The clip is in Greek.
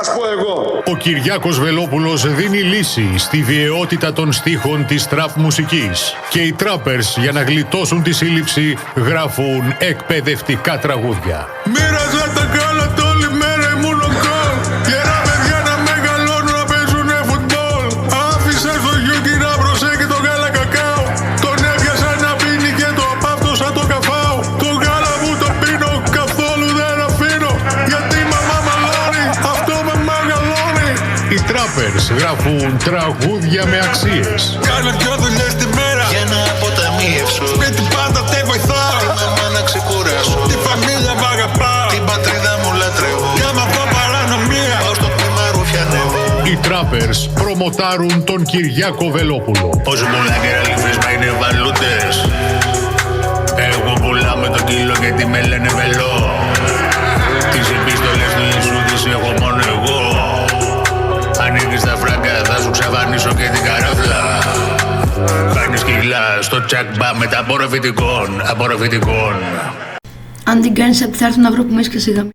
Ας πω εγώ. Ο Κυριάκος Βελόπουλος δίνει λύση στη βιαιότητα των στίχων της τραπ μουσικής. Και οι τράπερς, για να γλιτώσουν τη σύλληψη, γράφουν εκπαιδευτικά τραγούδια. Μοίραζα τα κάλατα όλη μέρα ήμουν ο γκολ. Γερά παιδιά να μεγαλώνουν να παίζουνε φουτμπολ. Άφησα στο γιούκι να προσέχει το γάλα κακάο. Τον έπιασα να πίνει και το απάφτωσα το καφάο. Το γάλα μου το πίνω, καθόλου δεν αφήνω. Γιατί η μαμά μαλώνει, αυτό με μεγαλώνει. Οι τράπερς γράφουν τραγούδια με αξίες. Κάνε δυο δουλειές τη μέρα Για να αποταμιεύσω. Σπίτι πάντα τε βοηθάω. Τη μαμά να ξεκουράσω. Τη φαμίλια μ' αγαπάω. Την πατρίδα μου λατρεύω. Κι άμα πω παρανομία Πάω στο κλίμα ρουφιανεύω. Οι τράπερς προμοτάρουν τον Κυριάκο Βελόπουλο. Όσοι πουλάνε ραλιφίσμα είναι βαλούτες. Εγώ πουλάμε το κιλό γιατί με λένε βελό. Τις επίστολες του Ιησού τις έχω μόνο εγώ. Ανοίγεις τα φράγκα θα σου ξαφανίσω και την καράφλα. Κάνεις κιλά στο τσακμπά με τα απορροφητικών. Αν την κάνεις θα έρθουν να βρω που με και σιγά.